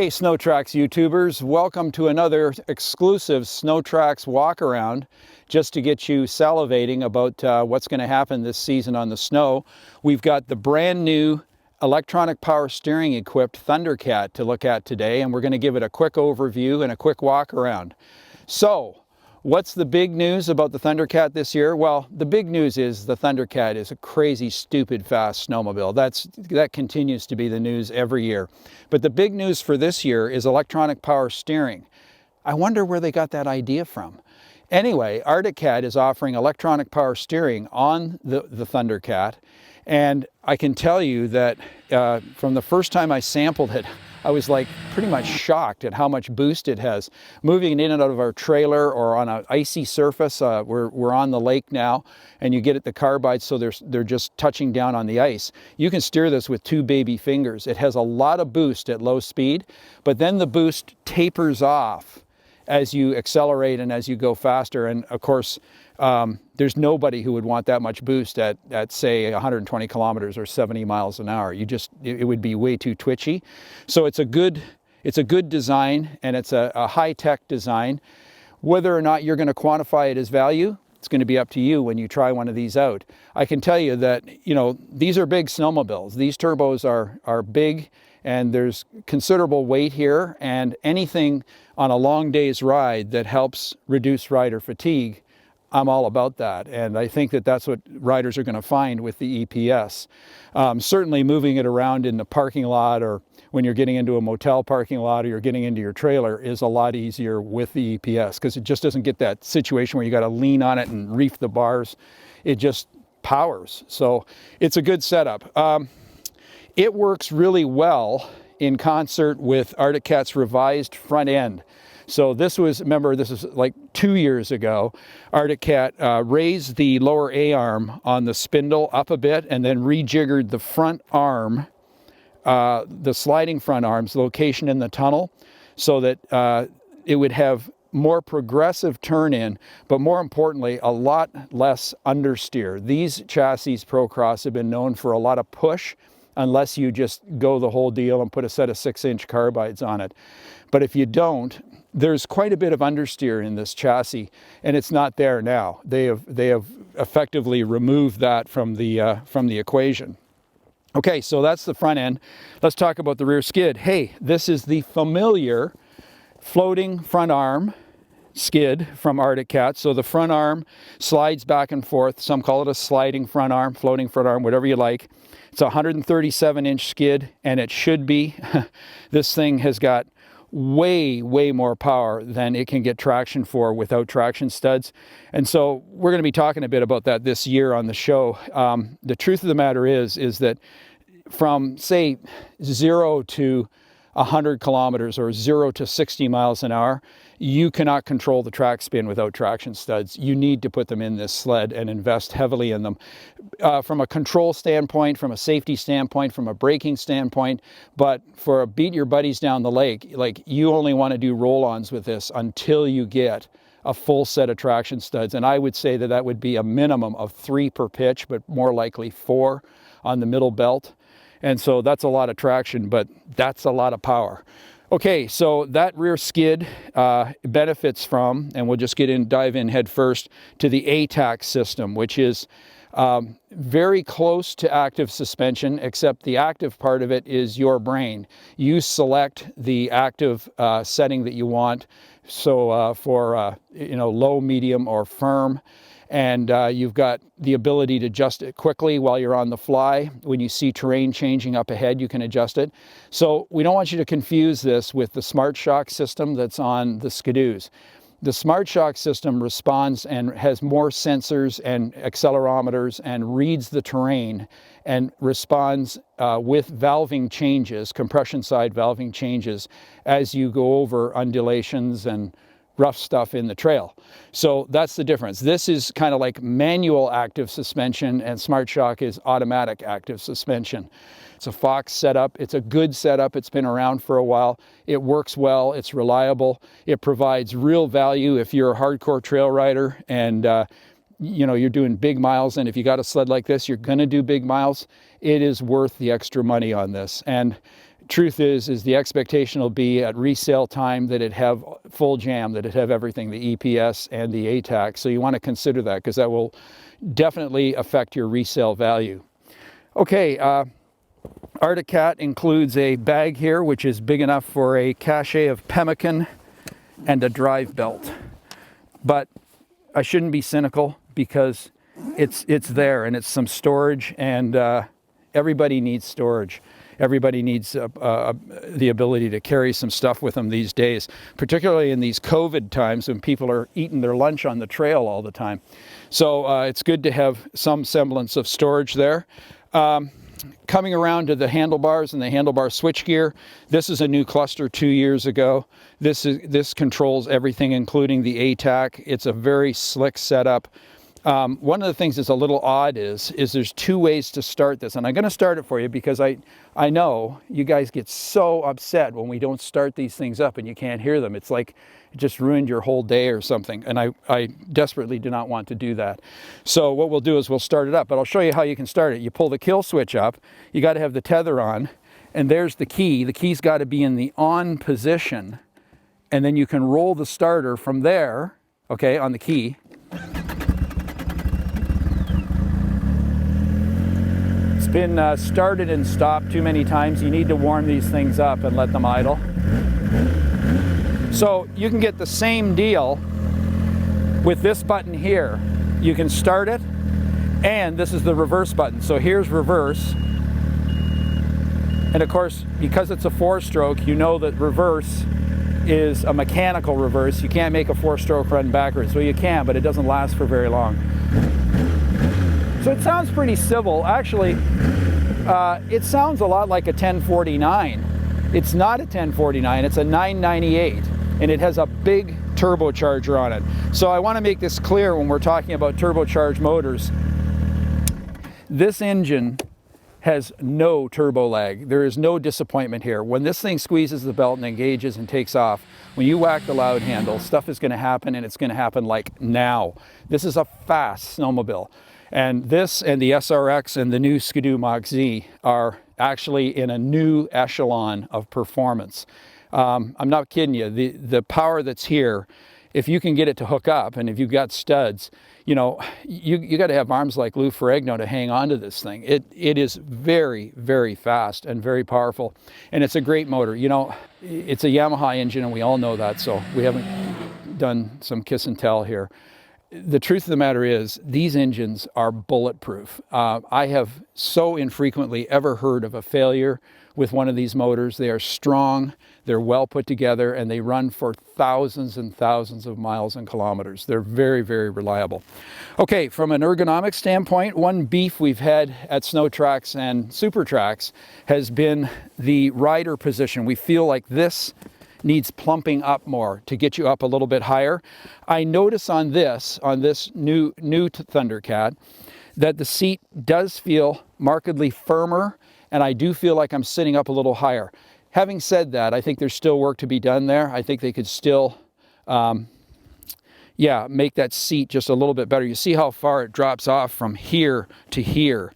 Hey SnowTrax YouTubers, welcome to another exclusive SnowTrax walk around just to get you salivating about what's going to happen this season on the snow. We've got the brand new electronic power steering equipped Thundercat to look at today, and we're going to give it a quick overview and a quick walk around. So, what's the big news about the Thundercat this year? Well, the big news is the Thundercat is a crazy, stupid, fast snowmobile. That continues to be the news every year. But the big news for this year is electronic power steering. I wonder where they got that idea from. Anyway, Atac is offering electronic power steering on the Thundercat. And I can tell you that from the first time I sampled it, I was like pretty much shocked at how much boost it has. Moving it in and out of our trailer or on an icy surface, we're on the lake now, and you get at the carbides so they're just touching down on the ice. You can steer this with two baby fingers. It has a lot of boost at low speed, but then the boost tapers off as you accelerate and as you go faster. And of course, there's nobody who would want that much boost at say 120 kilometers or 70 miles an hour. It would be way too twitchy. So it's a good design, and it's a high-tech design. Whether or not you're going to quantify it as value, it's going to be up to you when you try one of these out. I can tell you that, these are big snowmobiles. These turbos are big, and there's considerable weight here, and anything on a long day's ride that helps reduce rider fatigue, I'm all about that. And I think that that's what riders are going to find with the EPS. Certainly moving it around in the parking lot, or when you're getting into a motel parking lot, or you're getting into your trailer, is a lot easier with the EPS, because it just doesn't get that situation where you got to lean on it and reef the bars. It just powers. So it's a good setup. It works really well in concert with Atac's revised front end. So this is like 2 years ago. Atac raised the lower A-arm on the spindle up a bit, and then rejiggered the front arm, the sliding front arm's location in the tunnel, so that it would have more progressive turn-in, but more importantly, a lot less understeer. These chassis Procross have been known for a lot of push, unless you just go the whole deal and put a set of 6-inch carbides on it. But if you don't, there's quite a bit of understeer in this chassis, and it's not there now. They have effectively removed that from the equation. Okay, so that's the front end. Let's talk about the rear skid. Hey, this is the familiar floating front arm skid from Atac. So the front arm slides back and forth. Some call it a sliding front arm, floating front arm, whatever you like. It's a 137-inch skid, and it should be. This thing has got way more power than it can get traction for without traction studs. And so we're going to be talking a bit about that this year on the show. The truth of the matter is that from, say, 0 to 100 kilometers or 0 to 60 miles an hour, you cannot control the track spin without traction studs. You need to put them in this sled and invest heavily in them. From a control standpoint, from a safety standpoint, from a braking standpoint, but for beat your buddies down the lake, like, you only want to do roll-ons with this until you get a full set of traction studs. And I would say that would be a minimum of 3 per pitch, but more likely 4 on the middle belt. And so that's a lot of traction, but that's a lot of power. Okay, so that rear skid benefits from, and we'll just dive in head first, to the Atac system, which is very close to active suspension, except the active part of it is your brain. You select the active setting that you want. So for low, medium, or firm. And you've got the ability to adjust it quickly while you're on the fly. When you see terrain changing up ahead, you can adjust it. So we don't want you to confuse this with the Smart Shock system that's on the Skidoos. The Smart Shock system responds and has more sensors and accelerometers and reads the terrain and responds with valving changes, compression side valving changes, as you go over undulations and rough stuff in the trail. So that's the difference. This is kind of like manual active suspension, and Smart Shock is automatic active suspension. It's a Fox setup. It's a good setup. It's been around for a while. It works well. It's reliable. It provides real value if you're a hardcore trail rider and you're doing big miles, and if you got a sled like this, you're going to do big miles. It is worth the extra money on this. And truth is the expectation will be at resale time that it have full jam, that it have everything, the EPS and the Atac. So you want to consider that, because that will definitely affect your resale value. Okay, Arctic includes a bag here, which is big enough for a cache of pemmican and a drive belt. But I shouldn't be cynical, because it's there, and it's some storage, and everybody needs storage. Everybody needs the ability to carry some stuff with them these days, particularly in these COVID times when people are eating their lunch on the trail all the time. So it's good to have some semblance of storage there. Coming around to the handlebars and the handlebar switchgear, this is a new cluster 2 years ago. This controls everything, including the Atac. It's a very slick setup. One of the things that's a little odd is there's two ways to start this, and I'm going to start it for you, because I know you guys get so upset when we don't start these things up and you can't hear them. It's like it just ruined your whole day or something, and I desperately do not want to do that. So what we'll do is we'll start it up, but I'll show you how you can start it. You pull the kill switch up, you got to have the tether on, and there's the key. The key's got to be in the on position, and then you can roll the starter from there, okay, on the key. Been started and stopped too many times. You need to warm these things up and let them idle. So you can get the same deal with this button here. You can start it, and this is the reverse button. So here's reverse, and of course, because it's a 4-stroke, you know that reverse is a mechanical reverse. You can't make a 4-stroke run backwards. Well, you can, but it doesn't last for very long. So it sounds pretty civil. Actually, it sounds a lot like a 1049. It's not a 1049, it's a 998, and it has a big turbocharger on it. So I want to make this clear when we're talking about turbocharged motors. This engine has no turbo lag. There is no disappointment here. When this thing squeezes the belt and engages and takes off, when you whack the loud handle, stuff is going to happen, and it's going to happen like now. This is a fast snowmobile. And this and the SRX and the new Ski-Doo Mach-Z are actually in a new echelon of performance. I'm not kidding you. The power that's here, if you can get it to hook up, and if you've got studs, you know, you got to have arms like Lou Ferrigno to hang on to this thing. It is very, very fast and very powerful, and it's a great motor. You know, it's a Yamaha engine, and we all know that, so we haven't done some kiss and tell here. The truth of the matter is, these engines are bulletproof. I have so infrequently ever heard of a failure with one of these motors. They are strong, they're well put together, and they run for thousands and thousands of miles and kilometers. They're very, very reliable. Okay, from an ergonomic standpoint, one beef we've had at SnowTrax and SuperTrax has been the rider position. We feel like this needs plumping up more to get you up a little bit higher. I notice on this new Thundercat that the seat does feel markedly firmer, and I do feel like I'm sitting up a little higher. Having said that, I think there's still work to be done there. I think they could still make that seat just a little bit better. You see how far it drops off from here to here.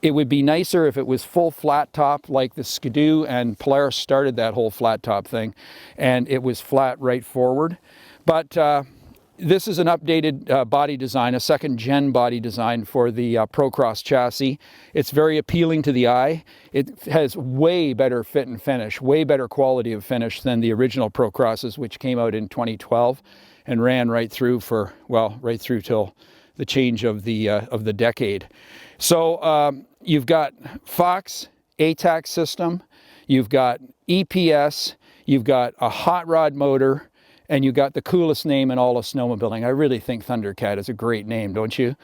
It would be nicer if it was full flat top like the Ski-Doo, and Polaris started that whole flat top thing, and it was flat right forward. But this is an updated body design, a second-gen body design for the Procross chassis. It's very appealing to the eye. It has way better fit and finish, way better quality of finish than the original Procrosses, which came out in 2012 and ran right through for, well, right through till the change of the decade. So you've got Fox Atac system, you've got EPS, you've got a hot rod motor, and you've got the coolest name in all of snowmobiling. I really think Thundercat is a great name, don't you?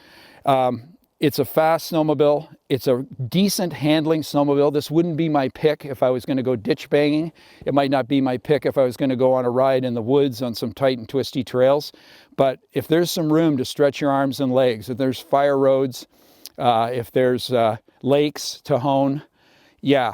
It's a fast snowmobile. It's a decent handling snowmobile. This wouldn't be my pick if I was going to go ditch banging. It might not be my pick if I was going to go on a ride in the woods on some tight and twisty trails. But if there's some room to stretch your arms and legs, if there's fire roads, if there's lakes to hone, yeah,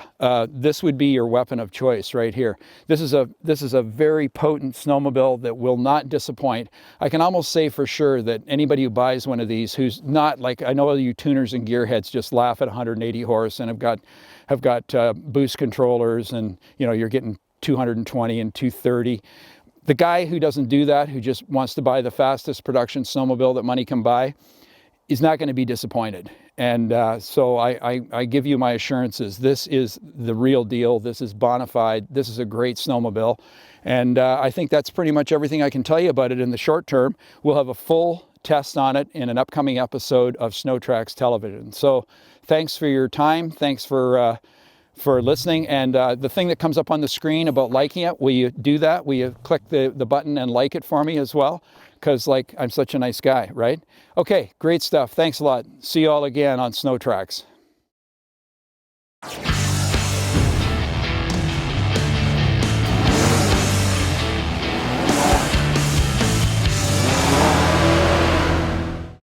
this would be your weapon of choice right here. This is a very potent snowmobile that will not disappoint. I can almost say for sure that anybody who buys one of these, who's not like, I know you tuners and gearheads just laugh at 180 horse and have got boost controllers, and you know, you're getting 220 and 230. The guy who doesn't do that, who just wants to buy the fastest production snowmobile that money can buy, is not going to be disappointed. And so I give you my assurances. This is the real deal. This is bona fide. This is a great snowmobile. And I think that's pretty much everything I can tell you about it in the short term. We'll have a full test on it in an upcoming episode of SnowTrax Television. So thanks for your time. Thanks for listening. And the thing that comes up on the screen about liking it, will you do that? Will you click the button and like it for me as well? Because, like, I'm such a nice guy, right? Okay, great stuff. Thanks a lot. See you all again on SnowTrax.